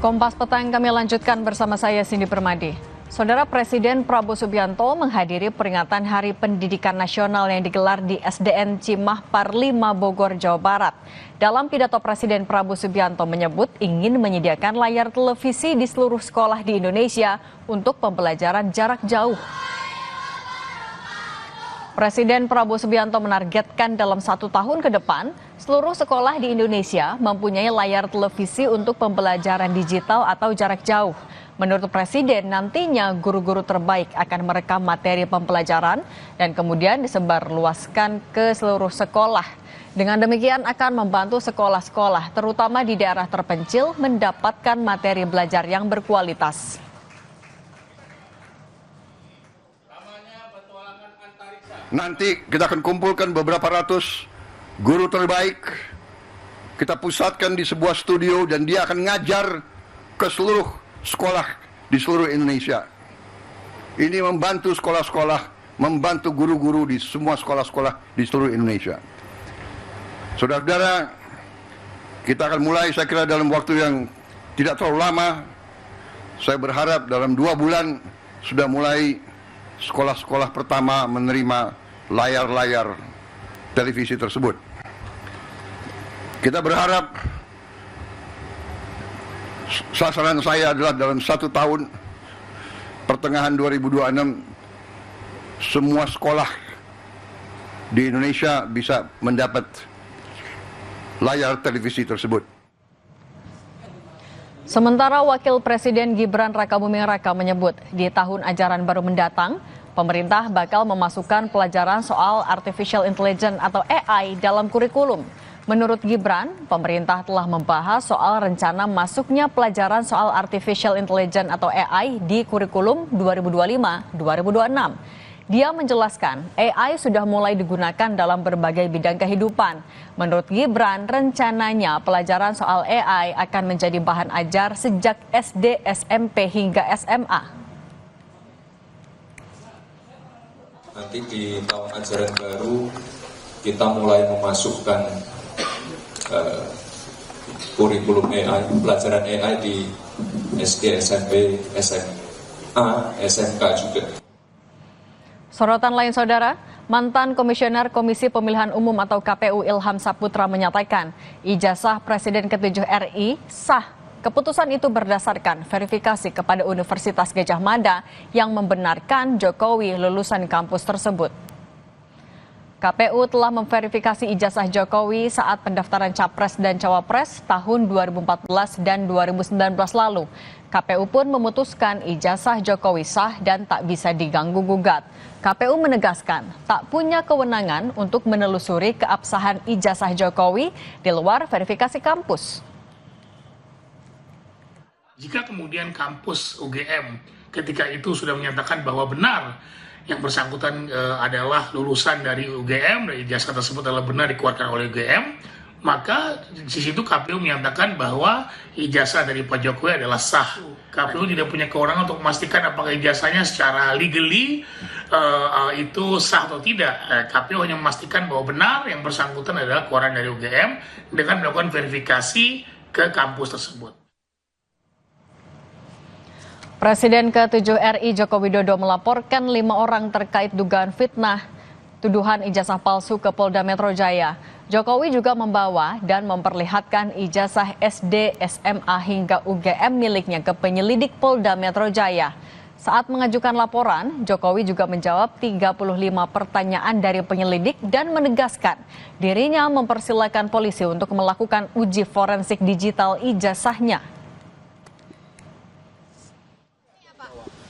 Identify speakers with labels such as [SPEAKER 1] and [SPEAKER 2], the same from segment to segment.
[SPEAKER 1] Kompas Petang kami lanjutkan bersama saya Cindy Permadi. Saudara Presiden Prabowo Subianto menghadiri peringatan Hari Pendidikan Nasional yang digelar di SDN Cimahpar 5 Bogor, Jawa Barat. Dalam pidato Presiden Prabowo Subianto menyebut ingin menyediakan layar televisi di seluruh sekolah di Indonesia untuk pembelajaran jarak jauh. Presiden Prabowo Subianto menargetkan dalam 1 tahun ke depan, seluruh sekolah di Indonesia mempunyai layar televisi untuk pembelajaran digital atau jarak jauh. Menurut Presiden, nantinya guru-guru terbaik akan merekam materi pembelajaran dan kemudian disebarluaskan ke seluruh sekolah. Dengan demikian akan membantu sekolah-sekolah, terutama di daerah terpencil, mendapatkan materi belajar yang berkualitas.
[SPEAKER 2] Nanti kita akan kumpulkan beberapa ratus guru terbaik, kita pusatkan di sebuah studio dan dia akan ngajar ke seluruh sekolah di seluruh Indonesia. Ini membantu sekolah-sekolah, membantu guru-guru di semua sekolah-sekolah di seluruh Indonesia. Saudara-saudara, kita akan mulai saya kira dalam waktu yang tidak terlalu lama. Saya berharap dalam 2 bulan sudah mulai sekolah-sekolah pertama menerima layar-layar televisi tersebut. Kita berharap sasaran saya adalah dalam 1 tahun pertengahan 2026 semua sekolah di Indonesia bisa mendapat layar televisi tersebut.
[SPEAKER 1] Sementara Wakil Presiden Gibran Rakabuming Raka menyebut di tahun ajaran baru mendatang, pemerintah bakal memasukkan pelajaran soal Artificial Intelligence atau AI dalam kurikulum. Menurut Gibran, pemerintah telah membahas soal rencana masuknya pelajaran soal Artificial Intelligence atau AI di kurikulum 2025-2026. Dia menjelaskan, AI sudah mulai digunakan dalam berbagai bidang kehidupan. Menurut Gibran, rencananya pelajaran soal AI akan menjadi bahan ajar sejak SD, SMP hingga SMA.
[SPEAKER 3] Nanti di tahun ajaran baru kita mulai memasukkan kurikulum AI, pelajaran AI di SD, SMP, SMA, SMK juga.
[SPEAKER 1] Sorotan lain saudara, mantan Komisioner Komisi Pemilihan Umum atau KPU Ilham Saputra menyatakan ijazah Presiden ke-7 RI sah. Keputusan itu berdasarkan verifikasi kepada Universitas Gadjah Mada yang membenarkan Jokowi lulusan kampus tersebut. KPU telah memverifikasi ijazah Jokowi saat pendaftaran Capres dan Cawapres tahun 2014 dan 2019 lalu. KPU pun memutuskan ijazah Jokowi sah dan tak bisa diganggu-gugat. KPU menegaskan tak punya kewenangan untuk menelusuri keabsahan ijazah Jokowi di luar verifikasi kampus.
[SPEAKER 4] Jika kemudian kampus UGM ketika itu sudah menyatakan bahwa benar yang bersangkutan adalah lulusan dari UGM, dan ijazah tersebut adalah benar dikeluarkan oleh UGM, maka di situ KPU menyatakan bahwa ijazah dari Pak Jokowi adalah sah. KPU tidak punya kewenangan untuk memastikan apakah ijazahnya secara legally itu sah atau tidak. KPU hanya memastikan bahwa benar yang bersangkutan adalah keluaran dari UGM dengan melakukan verifikasi ke kampus tersebut.
[SPEAKER 1] Presiden ke-7 RI Joko Widodo melaporkan 5 orang terkait dugaan fitnah tuduhan ijazah palsu ke Polda Metro Jaya. Jokowi juga membawa dan memperlihatkan ijazah SD, SMA hingga UGM miliknya ke penyelidik Polda Metro Jaya. Saat mengajukan laporan, Jokowi juga menjawab 35 pertanyaan dari penyelidik dan menegaskan dirinya mempersilahkan polisi untuk melakukan uji forensik digital ijazahnya.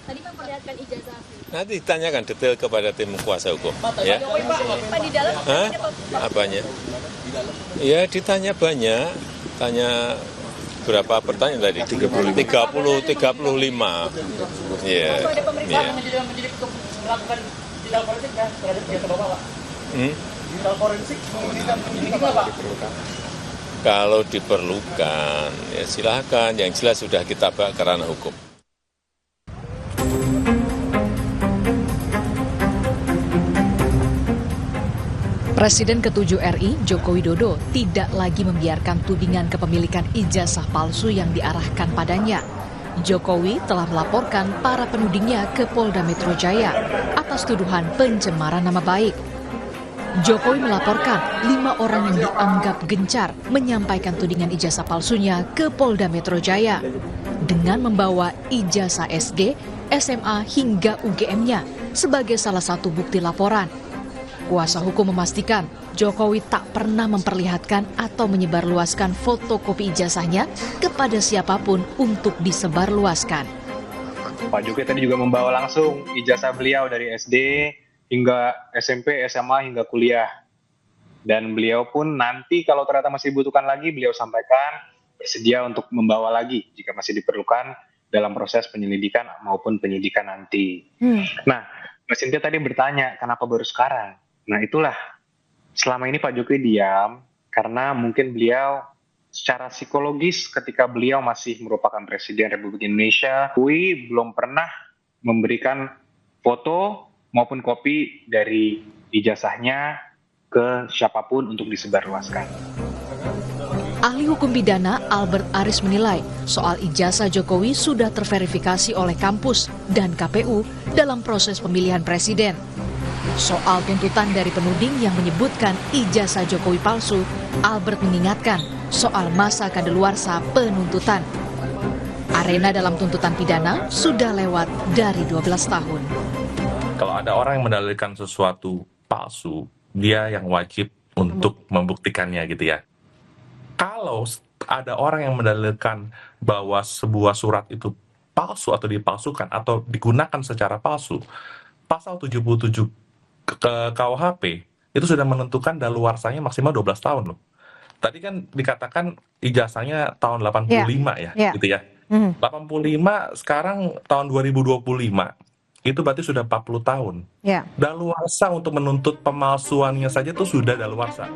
[SPEAKER 5] Tadi memperlihatkan ijazah.
[SPEAKER 6] Nanti ditanyakan detail kepada tim kuasa hukum. Ya.
[SPEAKER 5] Pak di dalam
[SPEAKER 6] Apanya? Ya ditanya banyak, tanya berapa pertanyaan tadi? 35. Ya.
[SPEAKER 5] ada pemeriksaan
[SPEAKER 4] menjadi untuk melakukan digital forensik ya terhadap ijazah Bapak, Pak? Digital forensik ini Pak?
[SPEAKER 6] Kalau diperlukan, ya silakan. Yang jelas sudah kita bawa ke ranah hukum.
[SPEAKER 7] Presiden ke-7 RI, Joko Widodo, tidak lagi membiarkan tudingan kepemilikan ijazah palsu yang diarahkan padanya. Jokowi telah melaporkan para penudingnya ke Polda Metro Jaya atas tuduhan pencemaran nama baik. Jokowi melaporkan 5 orang yang dianggap gencar menyampaikan tudingan ijazah palsunya ke Polda Metro Jaya dengan membawa ijazah SG, SMA hingga UGM-nya sebagai salah satu bukti laporan. Kuasa hukum memastikan Jokowi tak pernah memperlihatkan atau menyebarluaskan fotokopi ijazahnya kepada siapapun untuk disebarluaskan.
[SPEAKER 8] Pak Jokowi tadi juga membawa langsung ijazah beliau dari SD hingga SMP, SMA hingga kuliah. Dan beliau pun nanti kalau ternyata masih dibutuhkan lagi, beliau sampaikan bersedia untuk membawa lagi jika masih diperlukan dalam proses penyelidikan maupun penyidikan nanti. Nah, Mbak Cynthia tadi bertanya, kenapa baru sekarang? Nah itulah, selama ini Pak Jokowi diam karena mungkin beliau secara psikologis ketika beliau masih merupakan Presiden Republik Indonesia, Jokowi belum pernah memberikan foto maupun kopi dari ijazahnya ke siapapun untuk disebarluaskan.
[SPEAKER 7] Ahli hukum pidana Albert Aris menilai soal ijazah Jokowi sudah terverifikasi oleh kampus dan KPU dalam proses pemilihan presiden. Soal tuntutan dari penuding yang menyebutkan ijazah Jokowi palsu, Albert mengingatkan soal masa kadaluarsa penuntutan. Arena dalam tuntutan pidana sudah lewat dari 12 tahun.
[SPEAKER 9] Kalau ada orang yang mendalilkan sesuatu palsu, dia yang wajib untuk membuktikannya gitu ya. Kalau ada orang yang mendalilkan bahwa sebuah surat itu palsu atau dipalsukan atau digunakan secara palsu, pasal 77 ke KUHP itu sudah menentukan daluarsanya maksimal 12 tahun loh. Tadi kan dikatakan ijazahnya tahun 85 gitu ya. 85 sekarang tahun 2025 itu berarti sudah 40 tahun. Daluarsa untuk menuntut pemalsuannya saja itu sudah daluarsa.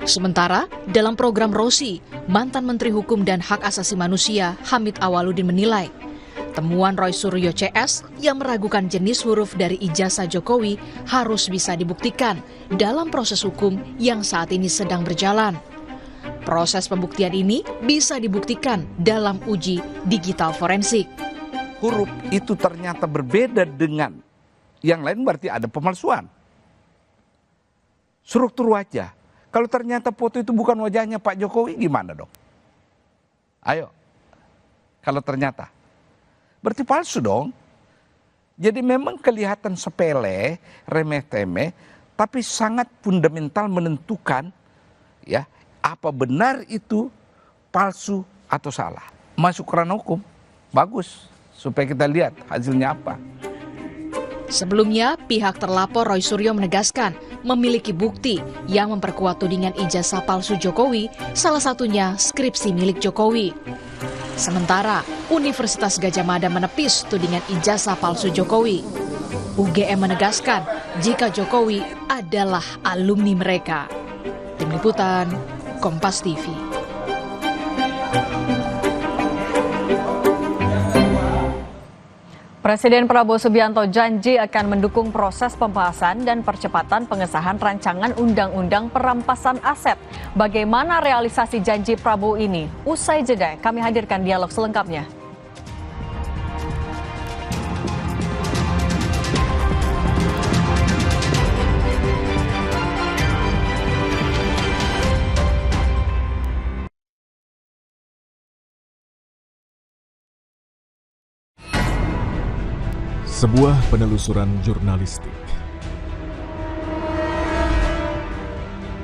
[SPEAKER 7] Sementara, dalam program ROSI, mantan Menteri Hukum dan Hak Asasi Manusia Hamid Awaludin menilai temuan Roy Suryo CS yang meragukan jenis huruf dari ijazah Jokowi harus bisa dibuktikan dalam proses hukum yang saat ini sedang berjalan. Proses pembuktian ini bisa dibuktikan dalam uji digital forensik.
[SPEAKER 10] Huruf itu ternyata berbeda dengan yang lain, berarti ada pemalsuan. Struktur wajah. Kalau ternyata foto itu bukan wajahnya Pak Jokowi, gimana dong? Ayo, kalau ternyata. Berarti palsu dong. Jadi memang kelihatan sepele, remeh-temeh, tapi sangat fundamental menentukan ya apa benar itu palsu atau salah. Masuk ke ranah hukum, bagus. Supaya kita lihat hasilnya apa.
[SPEAKER 7] Sebelumnya, pihak terlapor Roy Suryo menegaskan memiliki bukti yang memperkuat tudingan ijazah palsu Jokowi, salah satunya skripsi milik Jokowi. Sementara, Universitas Gadjah Mada menepis tudingan ijazah palsu Jokowi. UGM menegaskan jika Jokowi adalah alumni mereka. Tim Liputan, Kompas TV.
[SPEAKER 1] Presiden Prabowo Subianto janji akan mendukung proses pembahasan dan percepatan pengesahan rancangan Undang-Undang Perampasan Aset. Bagaimana realisasi janji Prabowo ini? Usai jeda, kami hadirkan dialog selengkapnya.
[SPEAKER 11] Sebuah penelusuran jurnalistik